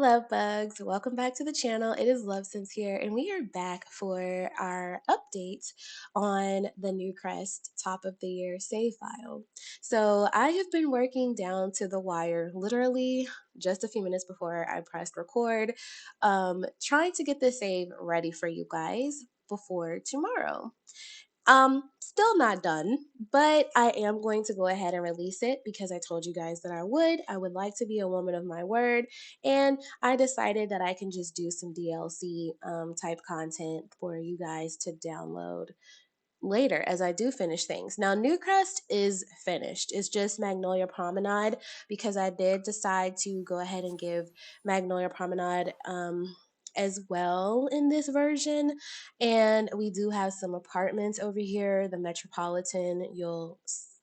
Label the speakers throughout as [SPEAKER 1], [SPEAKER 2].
[SPEAKER 1] love bugs. Welcome back to the channel. It is LoveSims here, and we are back for our update on the new Crest top of the year save file. So I have been working down to the wire, literally just a few minutes before I pressed record, trying to get this save ready for you guys before tomorrow. Still not done, but I am going to go ahead and release it because I told you guys that I would. I would like to be a woman of my word, and I decided that I can just do some DLC type content for you guys to download later as I do finish things. Now, Newcrest is finished. It's just Magnolia Promenade because I did decide to go ahead and give Magnolia Promenade as well in this version. And we do have some apartments over here, the Metropolitan.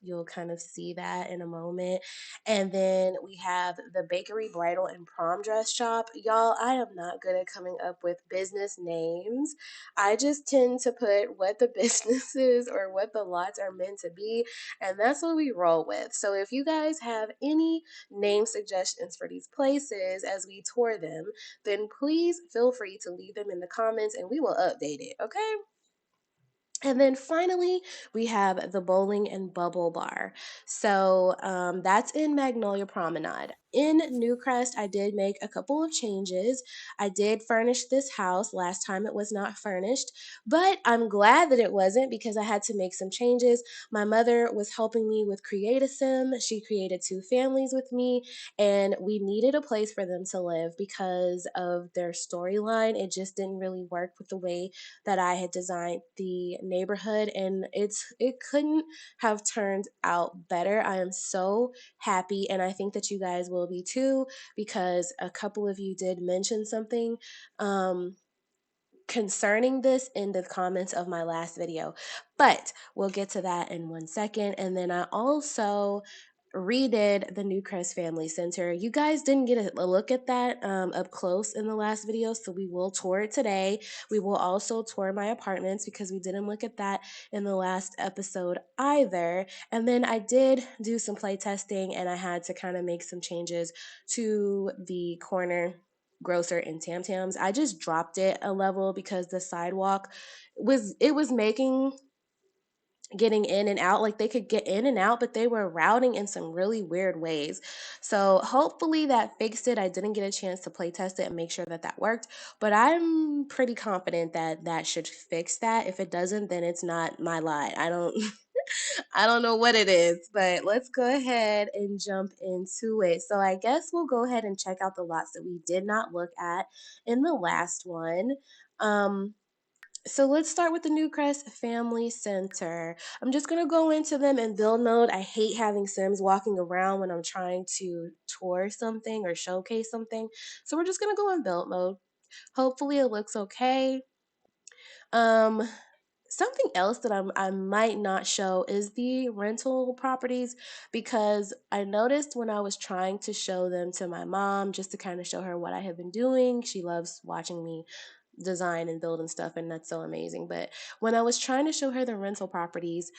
[SPEAKER 1] You'll kind of see that in a moment. And then we have the Bakery Bridal and Prom Dress Shop. Y'all, I am not good at coming up with business names. I just tend to put what the business is or what the lots are meant to be, and that's what we roll with. So if you guys have any name suggestions for these places as we tour them, then please feel free to leave them in the comments and we will update it, okay? And then finally, we have the Bowling and Bubble Bar. So that's in Magnolia Promenade. In Newcrest, I did make a couple of changes. I did furnish this house. Last time it was not furnished, but I'm glad that it wasn't because I had to make some changes. My mother was helping me with Create a Sim. She created two families with me, and we needed a place for them to live because of their storyline. It just didn't really work with the way that I had designed the neighborhood, and it couldn't have turned out better. I am so happy, and I think that you guys will be too, because a couple of you did mention something concerning this in the comments of my last video, but we'll get to that in 1 second. And then I also redid the New Crest Family Center. You guys didn't get a look at that up close in the last video, so we will tour it today. We will also tour my apartments because we didn't look at that in the last episode either. And then I did do some play testing, and I had to kind of make some changes to the corner grocer and Tam Tams. I just dropped it a level because the sidewalk was making getting in and out, like they could get in and out, but they were routing in some really weird ways. So hopefully that fixed it. I didn't get a chance to play test it and make sure that that worked, but I'm pretty confident that that should fix that. If it doesn't, then it's not my lie. I don't I don't know what it is, but let's go ahead and jump into it. So I guess we'll go ahead and check out the lots that we did not look at in the last one. Um, so let's start with the Newcrest Family Center. I'm just going to go into them in build mode. I hate having Sims walking around when I'm trying to tour something or showcase something. So we're just going to go in build mode. Hopefully it looks okay. Um, Something else that I might not show is the rental properties, because I noticed when I was trying to show them to my mom just to kind of show her what I have been doing. She loves watching me design and build and stuff, and that's so amazing. But when I was trying to show her the rental properties,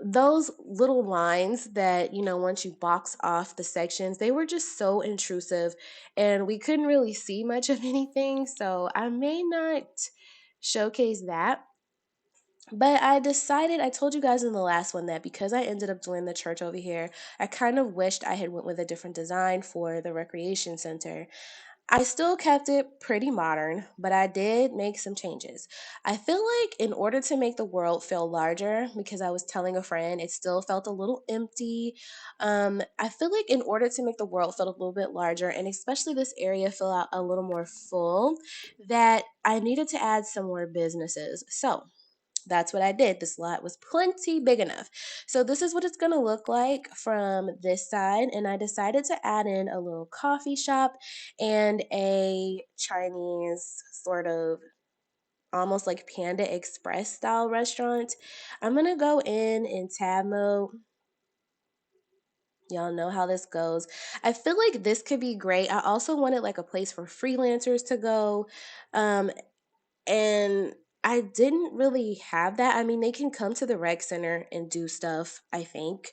[SPEAKER 1] those little lines that, once you box off the sections, they were just so intrusive and we couldn't really see much of anything. So I may not showcase that, but I decided, I told you guys in the last one that because I ended up doing the church over here, I kind of wished I had went with a different design for the recreation center. I still kept it pretty modern, but I did make some changes. I feel like in order to make the world feel larger, because I was telling a friend it still felt a little empty. I feel like in order to make the world feel a little bit larger, and especially this area feel out a little more full, that I needed to add some more businesses. So that's what I did. This lot was plenty big enough. So this is what it's going to look like from this side. And I decided to add in a little coffee shop and a Chinese sort of almost like Panda Express style restaurant. I'm going to go in tab mode. Y'all know how this goes. I feel like this could be great. I also wanted like a place for freelancers to go. Um, and I didn't really have that. I mean, they can come to the rec center and do stuff, I think.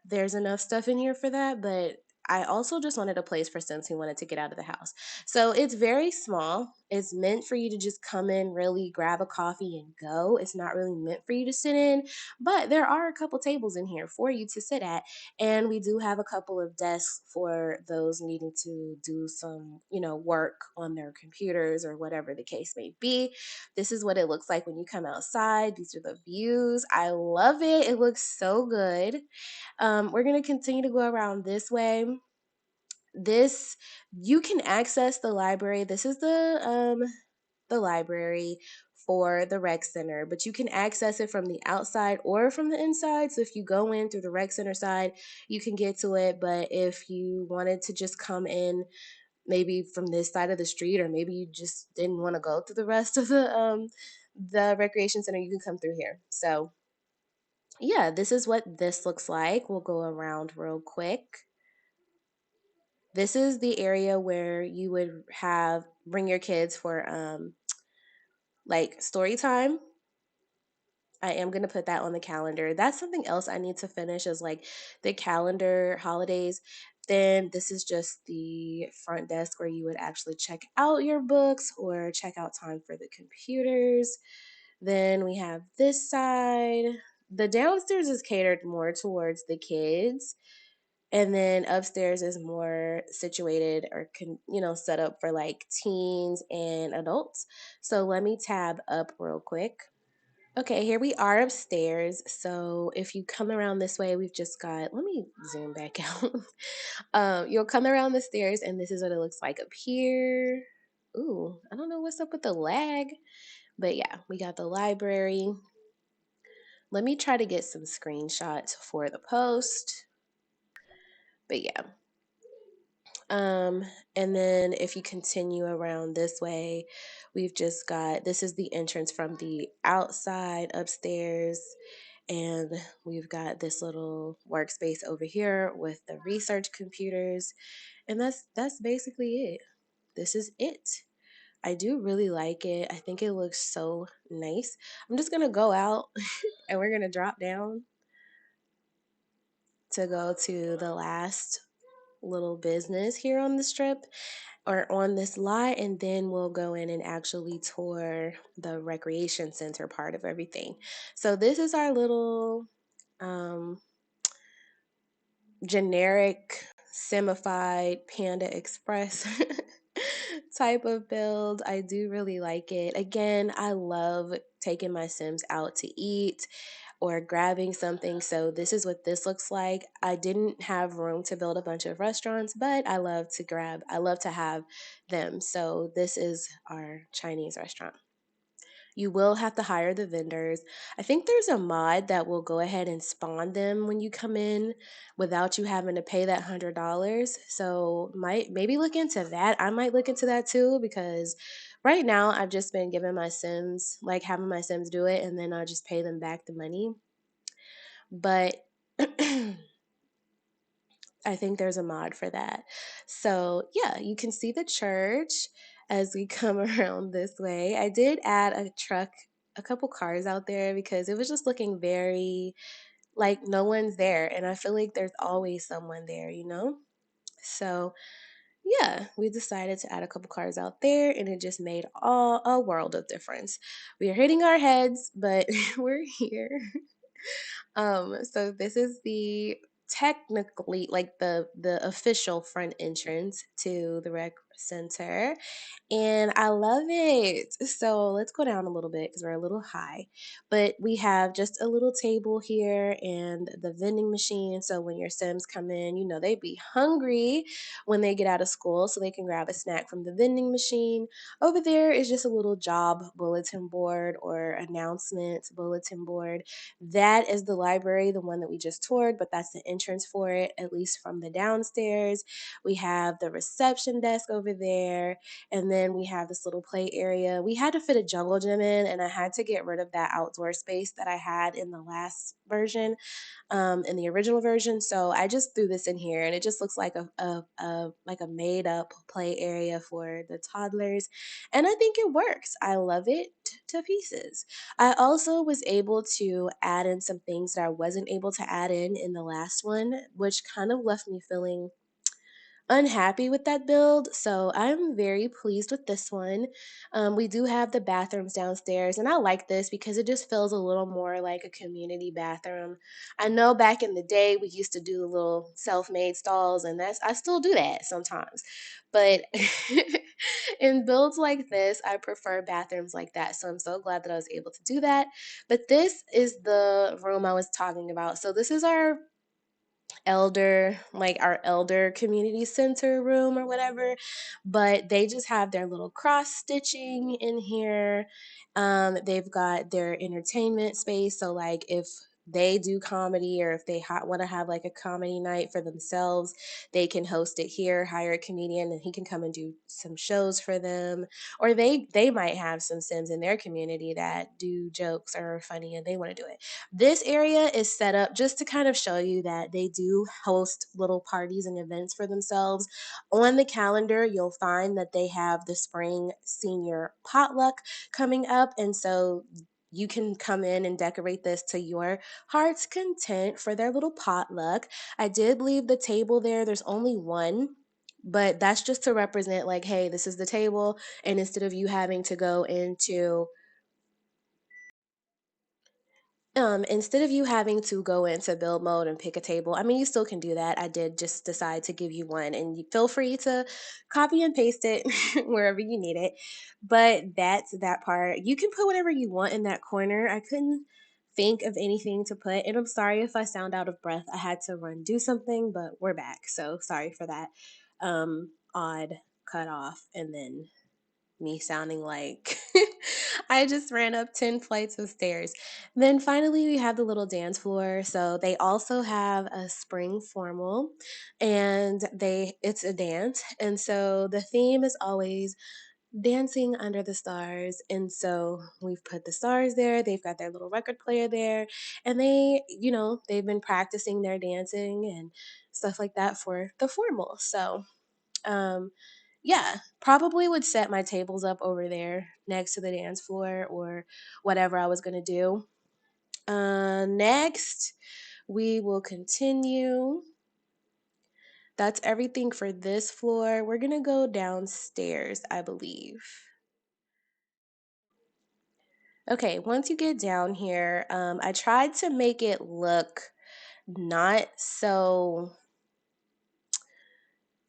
[SPEAKER 1] There's enough stuff in here for that, but I also just wanted a place for Sims who wanted to get out of the house. So it's very small. It's meant for you to just come in, really grab a coffee and go. It's not really meant for you to sit in, but there are a couple tables in here for you to sit at. And we do have a couple of desks for those needing to do some, work on their computers or whatever the case may be. This is what it looks like when you come outside. These are the views. I love it. It looks so good. We're going to continue to go around this way. This, you can access the library. This is the library for the rec center, but you can access it from the outside or from the inside. So if you go in through the rec center side, you can get to it. But if you wanted to just come in maybe from this side of the street, or maybe you just didn't want to go through the rest of the recreation center, you can come through here. So yeah, this is what this looks like. We'll go around real quick. This is the area where you would have bring your kids for like story time. I am going to put that on the calendar. That's something else I need to finish, is like the calendar holidays. Then this is just the front desk where you would actually check out your books or check out time for the computers. Then we have this side. The downstairs is catered more towards the kids. And then upstairs is more situated or set up for like teens and adults. So let me tab up real quick. Okay, here we are upstairs. So if you come around this way, we've just got, let me zoom back out. You'll come around the stairs, and this is what it looks like up here. Ooh, I don't know what's up with the lag, but yeah, we got the library. Let me try to get some screenshots for the post. But yeah. And then if you continue around this way, we've just got, this is the entrance from the outside upstairs. And we've got this little workspace over here with the research computers. And that's basically it. This is it. I do really like it. I think it looks so nice. I'm just gonna go out and we're gonna drop down to go to the last little business here on the strip, or on this lot, and then we'll go in and actually tour the recreation center part of everything. So this is our little um, generic semified Panda Express type of build. I do really like it. Again, I love taking my Sims out to eat or grabbing something. So this is what this looks like. I didn't have room to build a bunch of restaurants, but I love to have them. So this is our Chinese restaurant. You will have to hire the vendors. I think there's a mod that will go ahead and spawn them when you come in without you having to pay that $100. So might maybe look into that. I might look into that too, because right now I've just been giving my Sims, like having my Sims do it, and then I'll just pay them back the money. But I think there's a mod for that. So yeah, you can see the church as we come around this way. I did add a truck, a couple cars out there because it was just looking very like no one's there. And I feel like there's always someone there. So yeah, we decided to add a couple cars out there, and it just made all a world of difference. We are hitting our heads, but we're here. So this is the technically like the official front entrance to the rec center, and I love it. So let's go down a little bit because we're a little high, but we have just a little table here and the vending machine. So when your Sims come in, they be hungry when they get out of school, so they can grab a snack from the vending machine. Over there is just a little job bulletin board or announcements bulletin board. That is the library, the one that we just toured, but that's the entrance for it, at least from the downstairs. We have the reception desk over there, and then we have this little play area. We had to fit a jungle gym in, and I had to get rid of that outdoor space that I had in the last version, in the original version. So I just threw this in here, and it just looks like a made up play area for the toddlers, and I think it works. I love it to pieces. I also was able to add in some things that I wasn't able to add in the last one, which kind of left me feeling unhappy with that build, so I'm very pleased with this one. We do have the bathrooms downstairs, and I like this because it just feels a little more like a community bathroom. I know back in the day we used to do the little self-made stalls, and I still do that sometimes. But in builds like this, I prefer bathrooms like that. So I'm so glad that I was able to do that. But this is the room I was talking about. So this is our elder community center room or whatever, but they just have their little cross stitching in here. They've got their entertainment space, so like if they do comedy or if they want to have like a comedy night for themselves, they can host it here, hire a comedian and he can come and do some shows for them. Or they might have some sims in their community that do jokes or are funny and they want to do it. This area is set up just to kind of show you that they do host little parties and events for themselves. On the calendar, you'll find that they have the spring senior potluck coming up. And so you can come in and decorate this to your heart's content for their little potluck. I did leave the table there. There's only one, but that's just to represent, like, hey, this is the table. And instead of you having to go into build mode and pick a table, I mean, you still can do that. I did just decide to give you one, and you feel free to copy and paste it wherever you need it. But that's that part. You can put whatever you want in that corner. I couldn't think of anything to put, and I'm sorry if I sound out of breath. I had to run do something, but we're back. So sorry for that odd cut off and then me sounding like I just ran up 10 flights of stairs. Then finally, we have the little dance floor. So they also have a spring formal and it's a dance. And so the theme is always dancing under the stars. And so we've put the stars there. They've got their little record player there. And they've been practicing their dancing and stuff like that for the formal. So um, yeah, probably would set my tables up over there next to the dance floor or whatever I was going to do. Next, we will continue. That's everything for this floor. We're going to go downstairs, I believe. Okay, once you get down here, I tried to make it look not so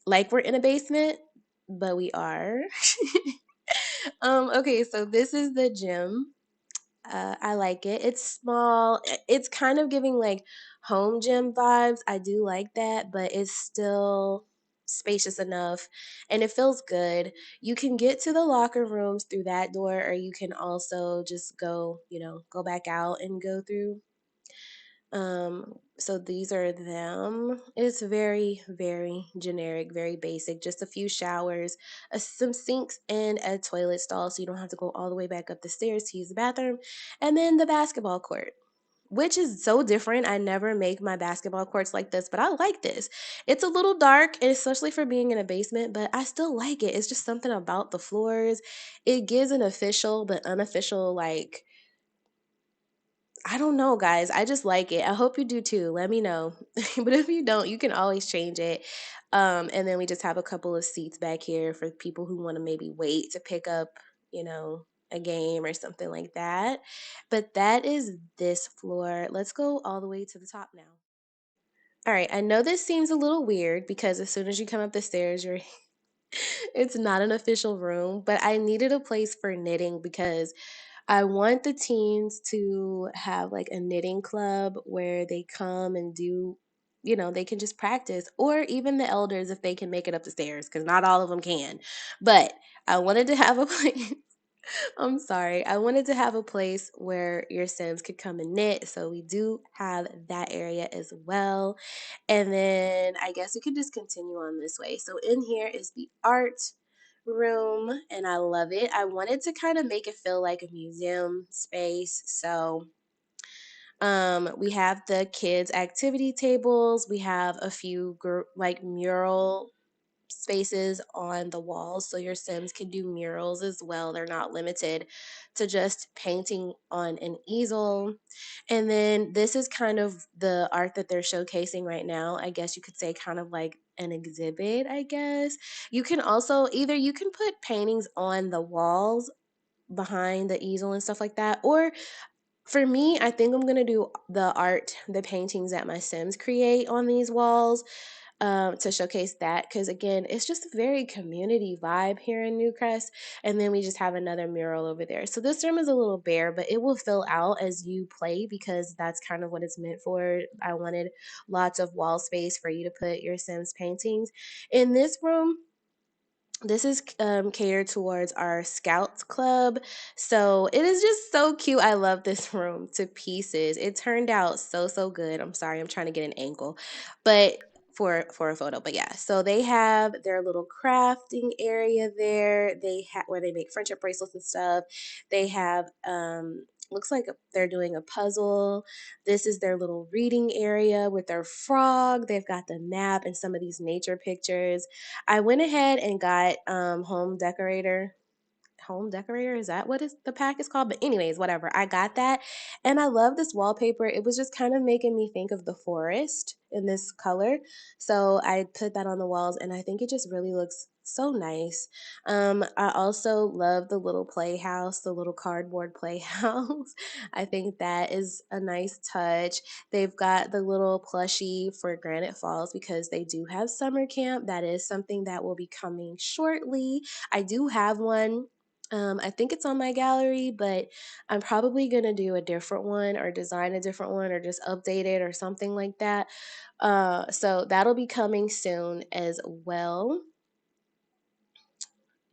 [SPEAKER 1] like we're in a basement, but we are. Okay, so this is the gym. I like it. It's small. It's kind of giving like home gym vibes. I do like that, but it's still spacious enough and it feels good. You can get to the locker rooms through that door, or you can also just go back out and go through. So these are them. It's very, very generic, very basic. Just a few showers, some sinks, and a toilet stall, so you don't have to go all the way back up the stairs to use the bathroom. And then the basketball court, which is so different. I never make my basketball courts like this, but I like this. It's a little dark, and especially for being in a basement, but I still like it. It's just something about the floors. It gives an official but unofficial, like, I don't know, guys. I just like it. I hope you do too. Let me know. But if you don't, you can always change it. And then we just have a couple of seats back here for people who want to maybe wait to pick up, a game or something like that. But that is this floor. Let's go all the way to the top now. All right, I know this seems a little weird because as soon as you come up the stairs, it's not an official room, but I needed a place for knitting because I want the teens to have like a knitting club where they come and they can just practice, or even the elders if they can make it up the stairs, because not all of them can. But I wanted to have a place. I'm sorry. I wanted to have a place where your Sims could come and knit. So we do have that area as well. And then I guess we could just continue on this way. So in here is the art room, and I love it. I wanted to kind of make it feel like a museum space. So we have the kids activity tables. We have a few like mural spaces on the walls so your Sims can do murals as well. They're not limited to just painting on an easel. And then this is kind of the art that they're showcasing right now. I guess you could say kind of like an exhibit, I guess. You can also either you can put paintings on the walls behind the easel and stuff like that, or for me, I think I'm gonna do the art, the paintings that my Sims create on these walls, to showcase that. Because again, it's just a very community vibe here in Newcrest. And then we just have another mural over there. So this room is a little bare, but it will fill out as you play because that's kind of what it's meant for. I wanted lots of wall space for you to put your Sims paintings. In this room, this is catered towards our Scouts Club. So it is just so cute. I love this room to pieces. It turned out so, so good. I'm sorry, I'm trying to get an angle, but for a photo. But yeah, so they have their little crafting area there. They have where they make friendship bracelets and stuff. They have looks like they're doing a puzzle. This is their little reading area with their frog. They've got the map and some of these nature pictures. I went ahead and got home decorator, is that what is the pack is called? But anyways, whatever, I got that, and I love this wallpaper. It was just kind of making me think of the forest in this color, so I put that on the walls, and I think it just really looks so nice. I also love the little playhouse, the little cardboard playhouse. I think that is a nice touch. They've got the little plushie for Granite Falls because they do have summer camp. That is something that will be coming shortly. I do have one. I think it's on my gallery, but I'm probably going to do a different one or design a different one or just update it or something like that. So that'll be coming soon as well.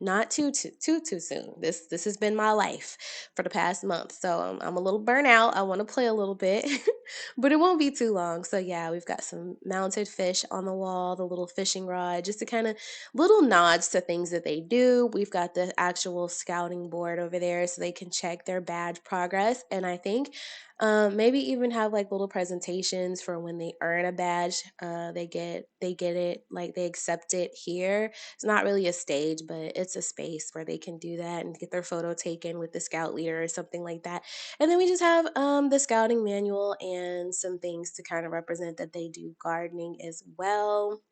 [SPEAKER 1] Not too soon. This has been my life for the past month, so I'm a little burnt out. I want to play a little bit, but it won't be too long. So yeah, we've got some mounted fish on the wall, the little fishing rod, just to kind of little nods to things that they do. We've got the actual scouting board over there, so they can check their badge progress, and I think maybe even have like little presentations for when they earn a badge. They get it, like they accept it here. It's not really a stage, but it's a space where they can do that and get their photo taken with the scout leader or something like that. And then we just have the scouting manual and some things to kind of represent that they do gardening as well.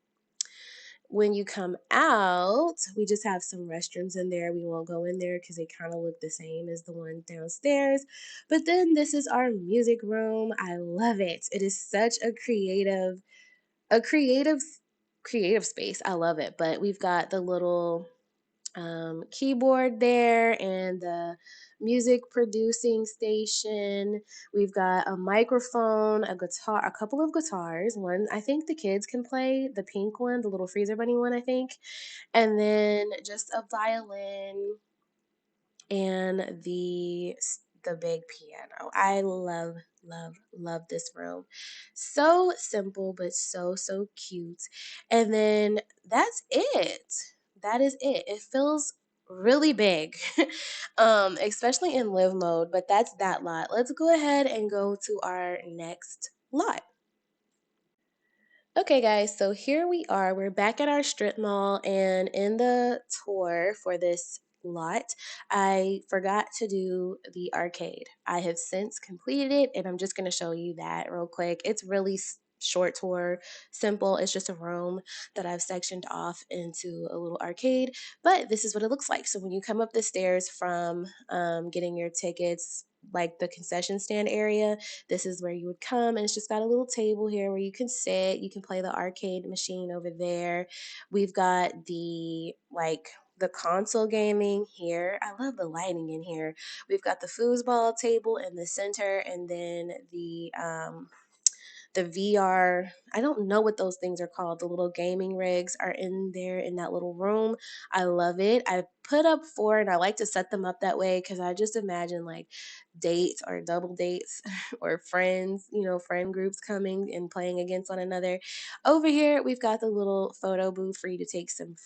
[SPEAKER 1] When you come out, we just have some restrooms in there. We won't go in there because they kind of look the same as the one downstairs. But then this is our music room. I love it. It is such a creative space. I love it. But we've got the little keyboard there and the music producing station. We've got a microphone, a guitar, a couple of guitars. One, I think the kids can play the pink one, the little freezer bunny one, I think. And then just a violin and the big piano. I love this room. So simple but so so cute. And then that's it. That is it. It feels really big. Especially in live mode, but that's that lot. Let's go ahead and go to our next lot. Okay, guys, so here we are. We're back at our strip mall, and in the tour for this lot, I forgot to do the arcade. I have since completed it, and I'm just going to show you that real quick. It's really short tour, simple. It's just a room that I've sectioned off into a little arcade, but this is what it looks like. So when you come up the stairs from getting your tickets, like the concession stand area, this is where you would come, and it's just got a little table here where you can sit. You can play the arcade machine over there. We've got the console gaming here. I love the lighting in here. We've got the foosball table in the center, and then the VR, I don't know what those things are called. The little gaming rigs are in there in that little room. I love it. I put up four, and I like to set them up that way because I just imagine like dates or double dates or friends, friend groups coming and playing against one another. Over here, we've got the little photo booth for you to take some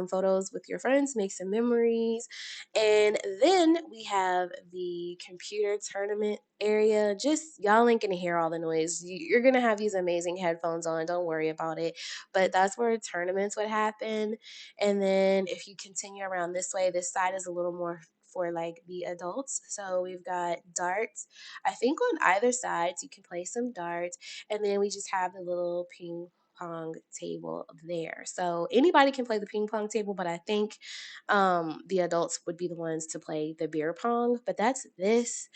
[SPEAKER 1] photos with your friends, make some memories. And then we have the computer tournament area. Just y'all ain't gonna hear all the noise. You're gonna have these amazing headphones on. Don't worry about it. But that's where tournaments would happen. And then if you continue around this way, this side is a little more for like the adults. So we've got darts. I think on either side you can play some darts. And then we just have the little pong table there. So anybody can play the ping pong table, but I think the adults would be the ones to play the beer pong. But that's this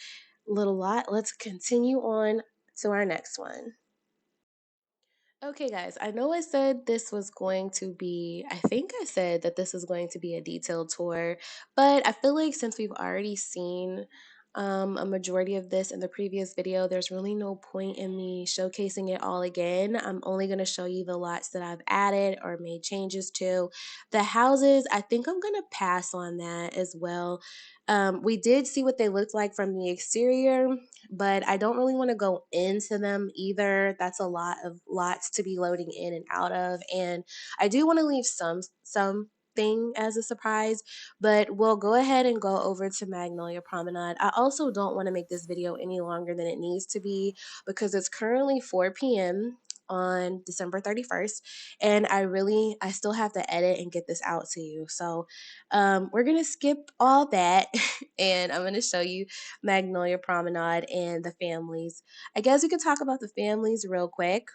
[SPEAKER 1] little lot. Let's continue on to our next one. Okay, guys, I know I said this was going to be, I think I said that this is going to be a detailed tour, but I feel like since we've already seen a majority of this in the previous video, there's really no point in me showcasing it all again. I'm only going to show you the lots that I've added or made changes to. The houses, I think I'm going to pass on that as well. We did see what they looked like from the exterior, but I don't really want to go into them either. That's a lot of lots to be loading in and out of, and I do want to leave some thing as a surprise, but we'll go ahead and go over to Magnolia Promenade. I also don't want to make this video any longer than it needs to be because it's currently 4 p.m. on December 31st, and I still have to edit and get this out to you. So we're gonna skip all that and I'm gonna show you Magnolia Promenade and the families. I guess we could talk about the families real quick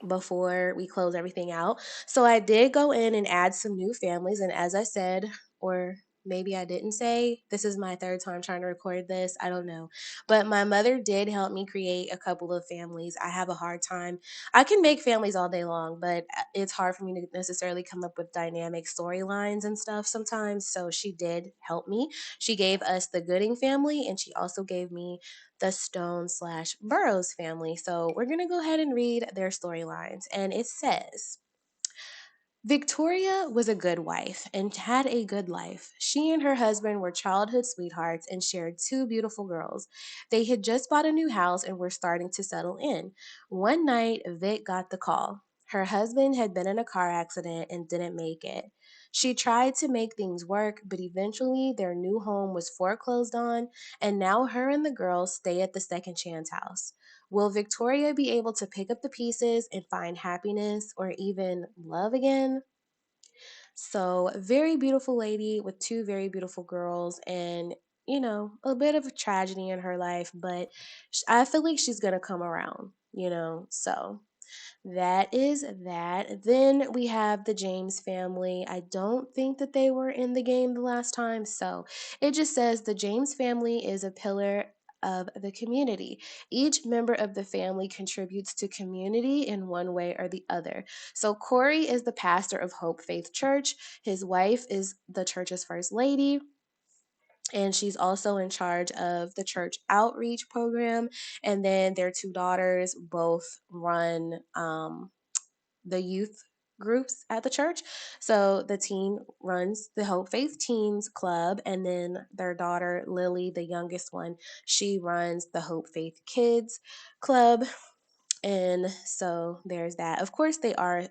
[SPEAKER 1] before we close everything out. So I did go in and add some new families, and as I said, or maybe I didn't say, this is my third time trying to record this. I don't know. But my mother did help me create a couple of families. I have a hard time. I can make families all day long, but it's hard for me to necessarily come up with dynamic storylines and stuff sometimes. So she did help me. She gave us the Gooding family, and she also gave me the Stone/Burrows family. So we're going to go ahead and read their storylines. And it says, Victoria was a good wife and had a good life. She and her husband were childhood sweethearts and shared two beautiful girls. They had just bought a new house and were starting to settle in. One night, Vic got the call. Her husband had been in a car accident and didn't make it. She tried to make things work, but eventually their new home was foreclosed on, and now her and the girls stay at the second chance house. Will Victoria be able to pick up the pieces and find happiness or even love again? So, a very beautiful lady with two very beautiful girls, and a bit of a tragedy in her life, but I feel like she's gonna come around. So, that is that. Then we have the James family. I don't think that they were in the game the last time. So it just says the James family is a pillar of the community. Each member of the family contributes to community in one way or the other. So Corey is the pastor of Hope Faith Church. His wife is the church's first lady, and she's also in charge of the church outreach program. And then their two daughters both run the youth groups at the church. So the teen runs the Hope Faith Teens Club, and then their daughter Lily, the youngest one, she runs the Hope Faith Kids Club. And so there's that. Of course, they are,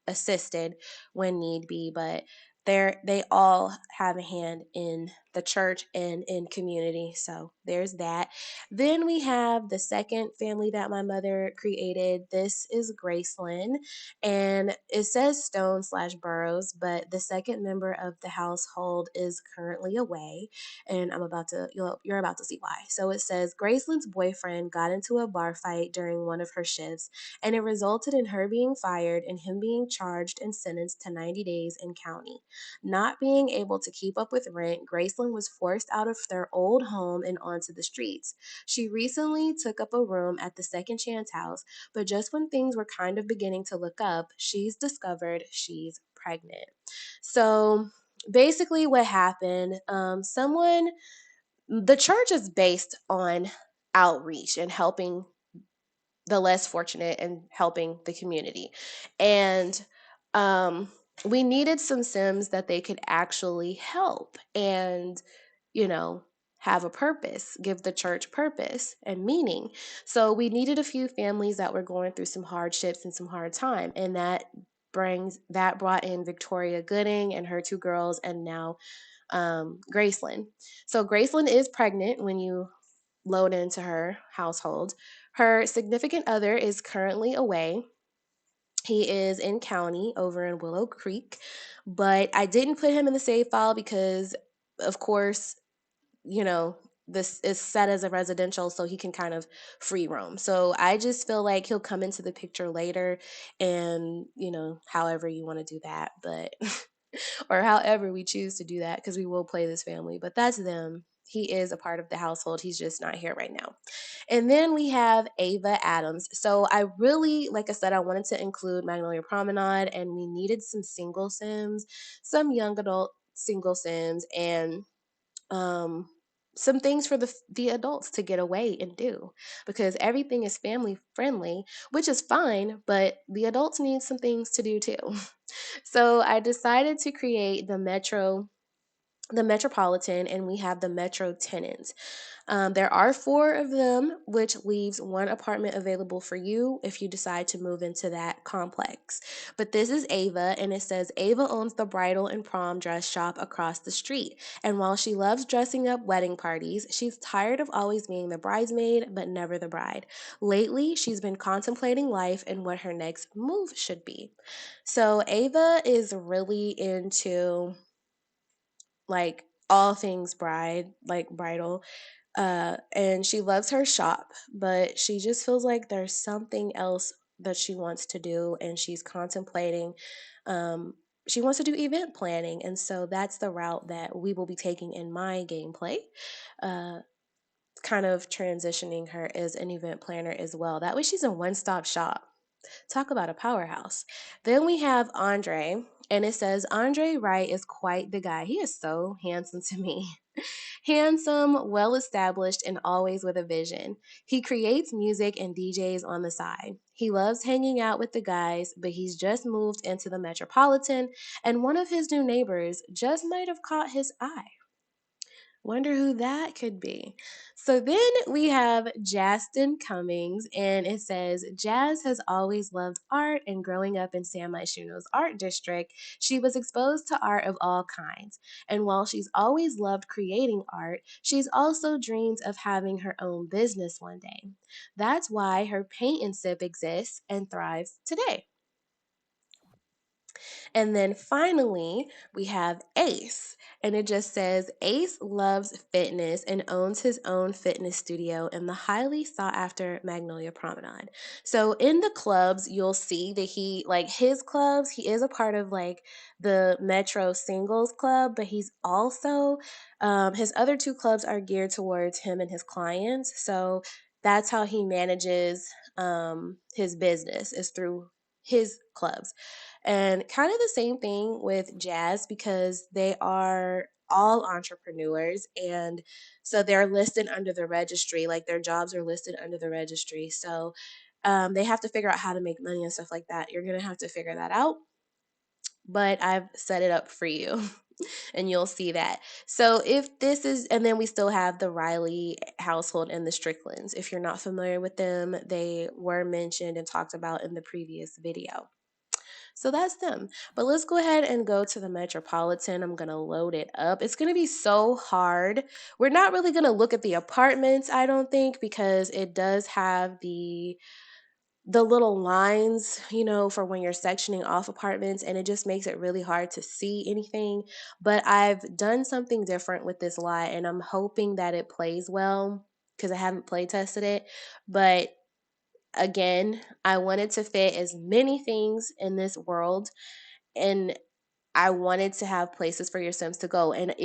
[SPEAKER 1] assisted when need be, but they all have a hand in the church and in community. So there's that. Then we have the second family that my mother created. This is Graceland, and it says Stone/Burrows, but the second member of the household is currently away, and you're about to see why. So it says Graceland's boyfriend got into a bar fight during one of her shifts, and it resulted in her being fired and him being charged and sentenced to 90 days in county. Not being able to keep up with rent, Graceland was forced out of their old home and onto the streets. She recently took up a room at the Second Chance House, but just when things were kind of beginning to look up, she's discovered she's pregnant. So basically, what happened, the church is based on outreach and helping the less fortunate and helping the community. And we needed some Sims that they could actually help and, you know, have a purpose, give the church purpose and meaning. So we needed a few families that were going through some hardships and some hard time. And that brought in Victoria Gooding and her two girls, and now Graceland. So Graceland is pregnant when you load into her household. Her significant other is currently away. He is in county over in Willow Creek, but I didn't put him in the save file because, of course, you know, this is set as a residential, so he can kind of free roam. So I just feel like he'll come into the picture later, and, however you want to do that, but or however we choose to do that, because we will play this family, but that's them. He is a part of the household. He's just not here right now. And then we have Ava Adams. So I really, like I said, I wanted to include Magnolia Promenade, and we needed some single Sims, some young adult single Sims, and um, some things for the adults to get away and do, because everything is family friendly, which is fine, but the adults need some things to do too. So I decided to create the Metropolitan, and we have the Metro tenants. There are four of them, which leaves one apartment available for you if you decide to move into that complex. But this is Ava, and it says Ava owns the bridal and prom dress shop across the street. And while she loves dressing up wedding parties, she's tired of always being the bridesmaid, but never the bride. Lately, she's been contemplating life and what her next move should be. So Ava is really into like all things bridal, and she loves her shop, but she just feels like there's something else that she wants to do, and she's contemplating. um, she wants to do event planning, and so that's the route that we will be taking in my gameplay, uh, kind of transitioning her as an event planner as well. That way she's a one-stop shop. Talk about a powerhouse. Then we have Andre, and it says Andre Wright is quite the guy. He is so handsome to me. Handsome, well established, and always with a vision. He creates music and DJs on the side. He loves hanging out with the guys, but he's just moved into the Metropolitan, and one of his new neighbors just might have caught his eye. Wonder who that could be. So then we have Justin Cummings, and it says Jazz has always loved art, and growing up in San Myshuno's art district, she was exposed to art of all kinds. And while she's always loved creating art, she's also dreamed of having her own business one day. That's why her paint and sip exists and thrives today. And then finally, we have Ace. And it just says Ace loves fitness and owns his own fitness studio in the highly sought after Magnolia Promenade. So in the clubs, you'll see that his clubs, he is a part of like the Metro Singles Club, but he's also, his other two clubs are geared towards him and his clients. So that's how he manages his business, is through his clubs. And kind of the same thing with Jazz, because they are all entrepreneurs. And so they're listed under the registry, like their jobs are listed under the registry. So they have to figure out how to make money and stuff like that. You're going to have to figure that out. But I've set it up for you and you'll see that. So if this is, and then we still have the Riley household and the Stricklands. If you're not familiar with them, they were mentioned and talked about in the previous video. So that's them. But let's go ahead and go to the Metropolitan. I'm going to load it up. It's going to be so hard. We're not really going to look at the apartments, I don't think, because it does have the little lines, for when you're sectioning off apartments, and it just makes it really hard to see anything. But I've done something different with this lot, and I'm hoping that it plays well because I haven't play tested it. But again, I wanted to fit as many things in this world, and I wanted to have places for your Sims to go. And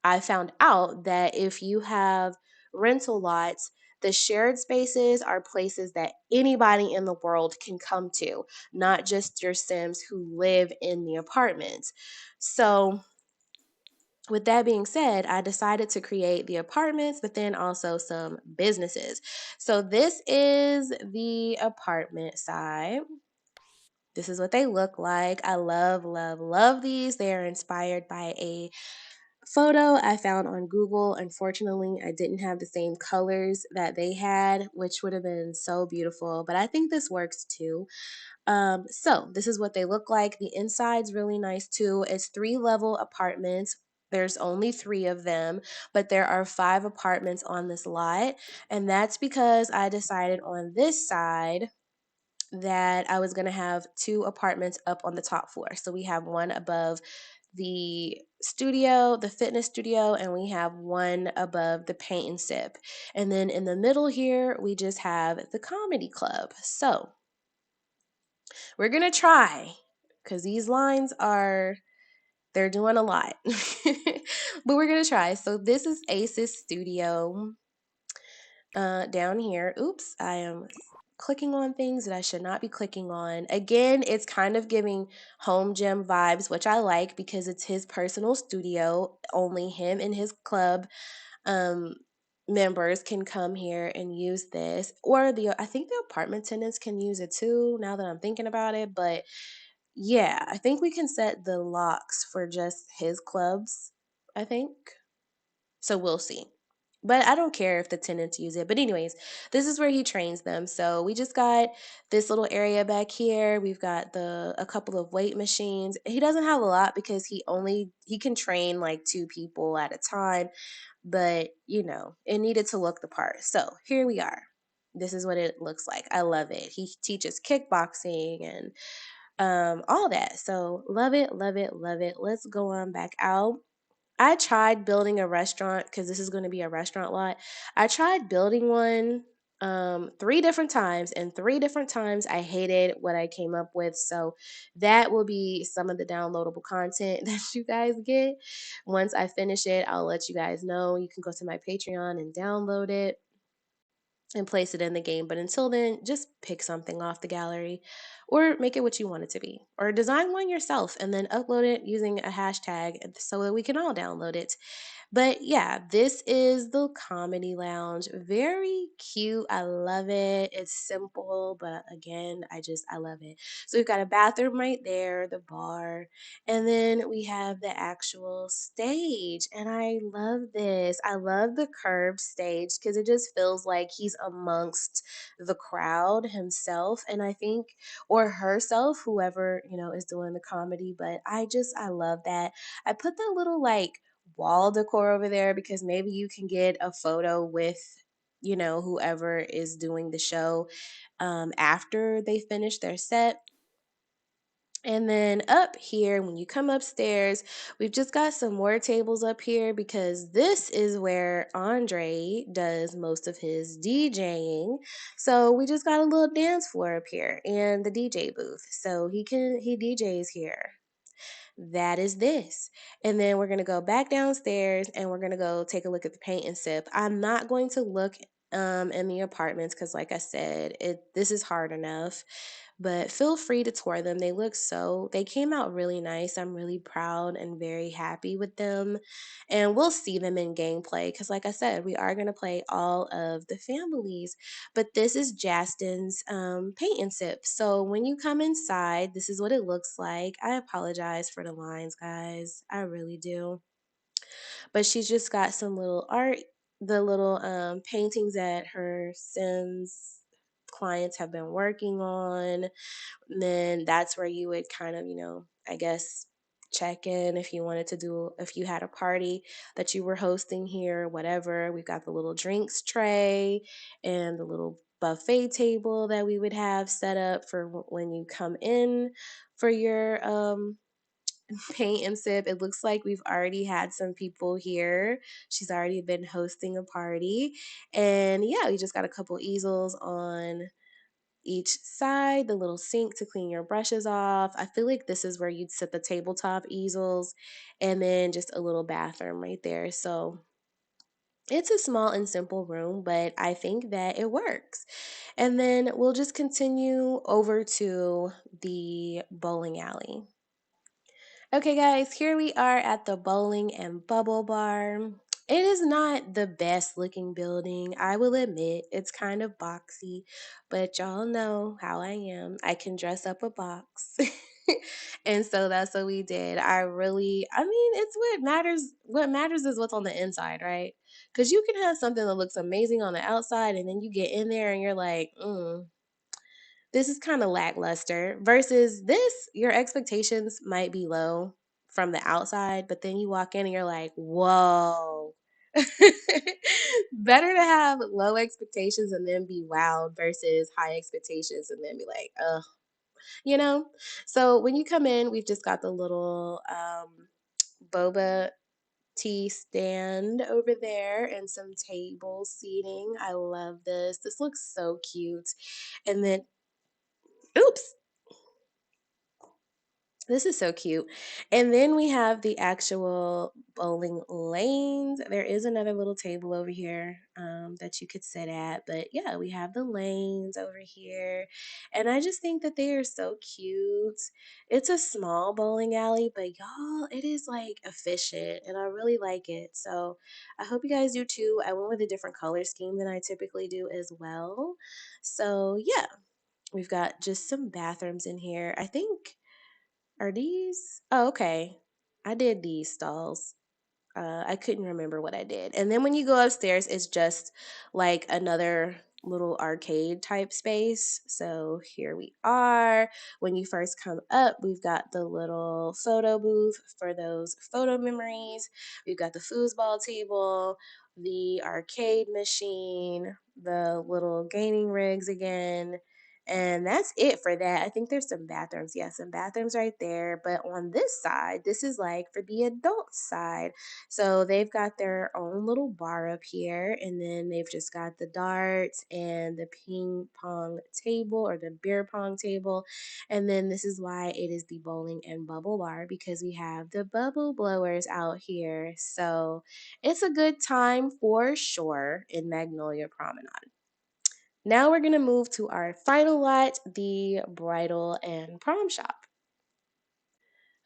[SPEAKER 1] I found out that if you have rental lots, the shared spaces are places that anybody in the world can come to, not just your Sims who live in the apartments. So, with that being said, I decided to create the apartments, but then also some businesses. So, this is the apartment side. This is what they look like. I love, love, love these. They are inspired by a photo I found on Google. Unfortunately, I didn't have the same colors that they had, which would have been so beautiful, but I think this works too. So this is what they look like. The inside's really nice too. It's 3-level apartments. There's only 3 of them, but there are 5 apartments on this lot. And that's because I decided on this side that I was going to have 2 apartments up on the top floor. So we have one above the studio, the fitness studio, and we have one above the paint and sip. And then in the middle here, we just have the comedy club. So we're going to try, because these lines are, they're doing a lot. But we're going to try. So this is Ace's studio down here. Oops, I am clicking on things that I should not be clicking on. Again, it's kind of giving home gym vibes, which I like because it's his personal studio. Only him and his club um, members can come here and use this. Or I think the apartment tenants can use it too, now that I'm thinking about it. But yeah, I think we can set the locks for just his clubs, I think. So we'll see. But I don't care if the tenants use it. But anyways, this is where he trains them. So we just got this little area back here. We've got a couple of weight machines. He doesn't have a lot because he can train like 2 people at a time, but it needed to look the part. So here we are. This is what it looks like. I love it. He teaches kickboxing and all that. So love it, love it, love it. Let's go on back out. I tried building a restaurant because this is going to be a restaurant lot. I tried building one 3 different times, and 3 different times I hated what I came up with. So that will be some of the downloadable content that you guys get. Once I finish it, I'll let you guys know. You can go to my Patreon and download it and place it in the game. But until then, just pick something off the gallery or make it what you want it to be, or design one yourself and then upload it using a hashtag so that we can all download it. But yeah, this is the comedy lounge. Very cute. I love it. It's simple, but again, I love it. So we've got a bathroom right there, the bar, and then we have the actual stage. And I love this. I love the curved stage because it just feels like he's amongst the crowd himself. And I think, or herself, whoever, is doing the comedy. But I love that. I put that little like wall decor over there because maybe you can get a photo with whoever is doing the show after they finish their set. And then up here, when you come upstairs, we've just got some more tables up here because this is where Andre does most of his DJing. So we just got a little dance floor up here and the DJ booth. So he DJs here. That is this. And then we're going to go back downstairs and we're going to go take a look at the paint and sip. I'm not going to look in the apartments because like I said, this is hard enough, but feel free to tour them. They came out really nice. I'm really proud and very happy with them, and we'll see them in gameplay because like I said, we are going to play all of the families. But this is Justin's paint and sip. So when you come inside, this is what it looks like. I apologize for the lines, guys. I really do. But she's just got some little art, the little paintings that her Sims clients have been working on. And then that's where you would kind of, I guess check in if you wanted to do, if you had a party that you were hosting here, whatever. We've got the little drinks tray and the little buffet table that we would have set up for when you come in for your paint and sip. It looks like we've already had some people here. She's already been hosting a party. And yeah, we just got a couple easels on each side, the little sink to clean your brushes off. I feel like this is where you'd set the tabletop easels, and then just a little bathroom right there. So it's a small and simple room, but I think that it works. And then we'll just continue over to the bowling alley. Okay, guys, here we are at the bowling and bubble bar. It is not the best looking building. I will admit it's kind of boxy, but y'all know how I am. I can dress up a box. And so that's what we did. I mean, it's what matters. What matters is what's on the inside, right? Because you can have something that looks amazing on the outside, and then you get in there and you're like, this is kind of lackluster versus this, your expectations might be low from the outside, but then you walk in and you're like, whoa. Better to have low expectations and then be wowed versus high expectations and then be like, ugh, you know? So when you come in, we've just got the little boba tea stand over there and some table seating. I love this. This looks so cute. And then, oops, this is so cute. And then we have the actual bowling lanes. There is another little table over here that you could sit at. But yeah, we have the lanes over here. And I just think that they are so cute. It's a small bowling alley, but y'all, it is like efficient and I really like it. So I hope you guys do too. I went with a different color scheme than I typically do as well. So yeah, we've got just some bathrooms in here. I think. Are these? Oh, okay. I did these stalls. I couldn't remember what I did. And then when you go upstairs, it's just like another little arcade type space. So here we are. When you first come up, we've got the little photo booth for those photo memories. We've got the foosball table, the arcade machine, the little gaming rigs again. And that's it for that. I think there's some bathrooms. Yeah, some bathrooms right there. But on this side, this is like for the adult side. So they've got their own little bar up here, and then they've just got the darts and the ping pong table or the beer pong table. And then this is why it is the bowling and bubble bar because we have the bubble blowers out here. So it's a good time for sure in Magnolia Promenade. Now we're going to move to our final lot, the bridal and prom shop.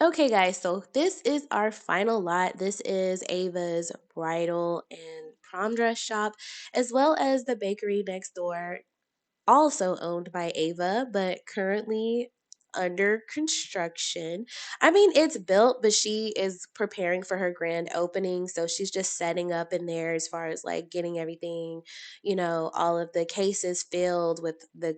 [SPEAKER 1] Okay, guys, so this is our final lot. This is Ava's bridal and prom dress shop, as well as the bakery next door, also owned by Ava, but currently under construction. I mean, it's built, but she is preparing for her grand opening. So she's just setting up in there as far as like getting everything, all of the cases filled with the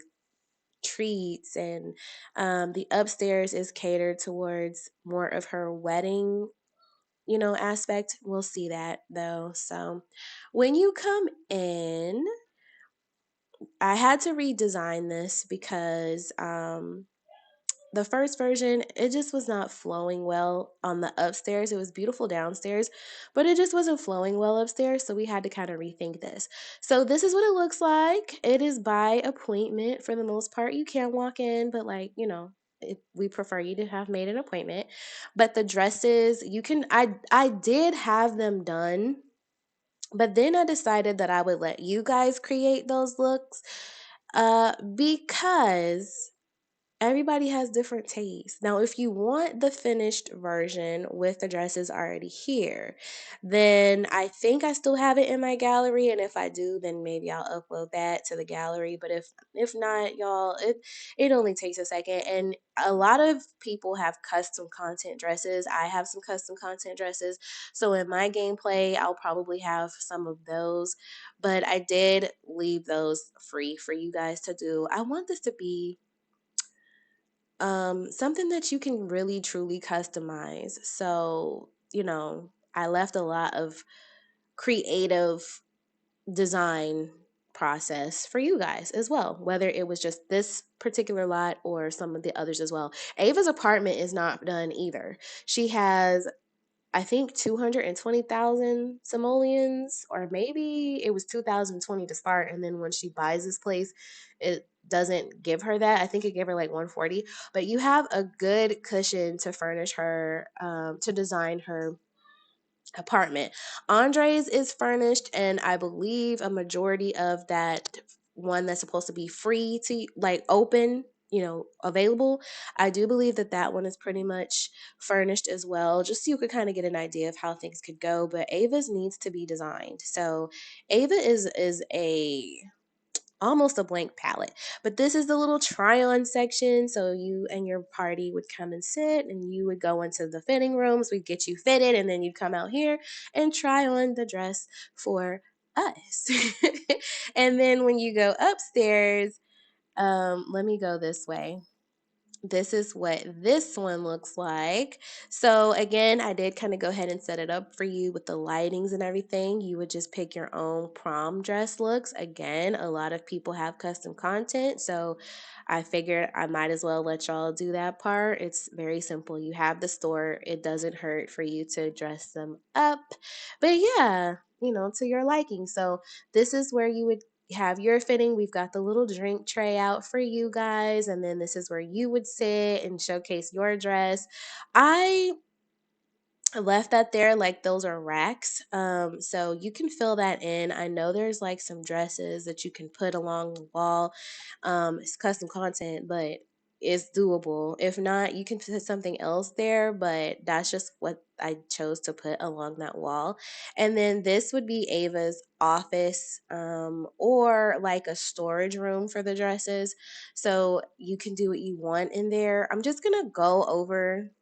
[SPEAKER 1] treats and the upstairs is catered towards more of her wedding aspect. We'll see that though. So when you come in, I had to redesign this because the first version, it just was not flowing well on the upstairs. It was beautiful downstairs, but it just wasn't flowing well upstairs. So we had to kind of rethink this. So this is what it looks like. It is by appointment for the most part. You can walk in, but like, we prefer you to have made an appointment. But the dresses, I did have them done, but then I decided that I would let you guys create those looks because everybody has different tastes. Now, if you want the finished version with the dresses already here, then I think I still have it in my gallery. And if I do, then maybe I'll upload that to the gallery. But if not, y'all, it only takes a second. And a lot of people have custom content dresses. I have some custom content dresses. So in my gameplay, I'll probably have some of those. But I did leave those free for you guys to do. I want this to be something that you can really truly customize. So, I left a lot of creative design process for you guys as well, whether it was just this particular lot or some of the others as well. Ava's apartment is not done either. She has, I think, 220,000 simoleons, or maybe it was 2020 to start. And then when she buys this place, it doesn't give her that. I think it gave her like 140. But you have a good cushion to furnish her, to design her apartment. Andre's is furnished, and I believe a majority of that one that's supposed to be free to like open available. I do believe that that one is pretty much furnished as well, just so you could kind of get an idea of how things could go. But Ava's needs to be designed. So Ava is a almost a blank palette. But this is the little try on section. So you and your party would come and sit, and you would go into the fitting rooms. We'd get you fitted, and then you'd come out here and try on the dress for us. And then when you go upstairs, let me go this way. This is what this one looks like. So again, I did kind of go ahead and set it up for you with the lightings and everything. You would just pick your own prom dress looks. Again, a lot of people have custom content, so I figured I might as well let y'all do that part. It's very simple. You have the store. It doesn't hurt for you to dress them up. But yeah, to your liking. So this is where you would have your fitting. We've got the little drink tray out for you guys, and then this is where you would sit and showcase your dress. I left that there, like those are racks, so you can fill that in. I know there's like some dresses that you can put along the wall. It's custom content, but it's doable. If not, you can put something else there, but that's just what I chose to put along that wall. And then this would be Ava's office, or like a storage room for the dresses, so you can do what you want in there. I'm just gonna go over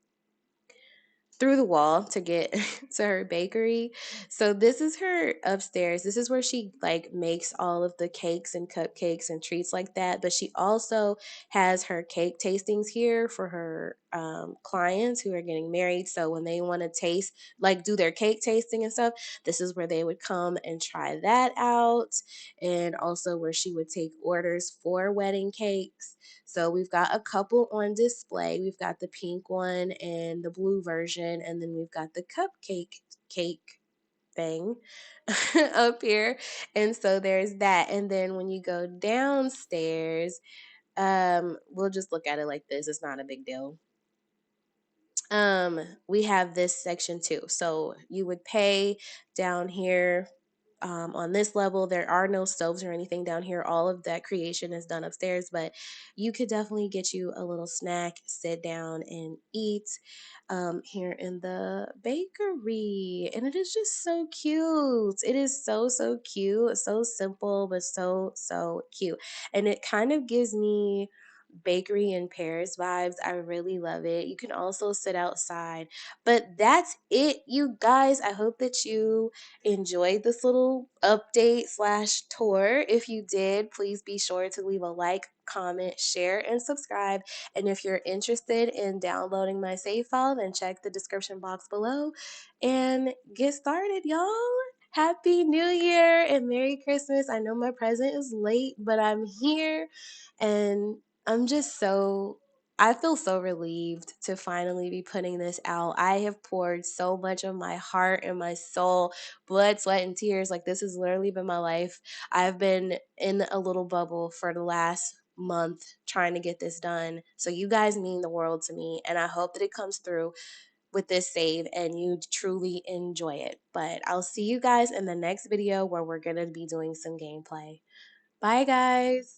[SPEAKER 1] through the wall to get to her bakery. So this is her upstairs. This is where she like makes all of the cakes and cupcakes and treats like that. But she also has her cake tastings here for her clients who are getting married. So when they want to taste, like do their cake tasting and stuff, this is where they would come and try that out. And also where she would take orders for wedding cakes. So we've got a couple on display. We've got the pink one and the blue version, and then we've got the cake thing up here. And so there's that. And then when you go downstairs, we'll just look at it like this. It's not a big deal. We have this section too. So you would pay down here. On this level, there are no stoves or anything down here. All of that creation is done upstairs, but you could definitely get you a little snack, sit down and eat here in the bakery. And it is just so cute. It is so, so cute. So simple, but so, so cute. And it kind of gives me bakery in Paris vibes. I really love it. You can also sit outside. But that's it, you guys. I hope that you enjoyed this little update slash tour. If you did, please be sure to leave a like, comment, share, and subscribe. And if you're interested in downloading my save file, then check the description box below and get started, y'all. Happy New Year and Merry Christmas. I know my present is late, but I'm here, and I'm just I feel so relieved to finally be putting this out. I have poured so much of my heart and my soul, blood, sweat, and tears. Like, this has literally been my life. I've been in a little bubble for the last month trying to get this done. So, you guys mean the world to me, and I hope that it comes through with this save and you truly enjoy it. But I'll see you guys in the next video where we're going to be doing some gameplay. Bye, guys.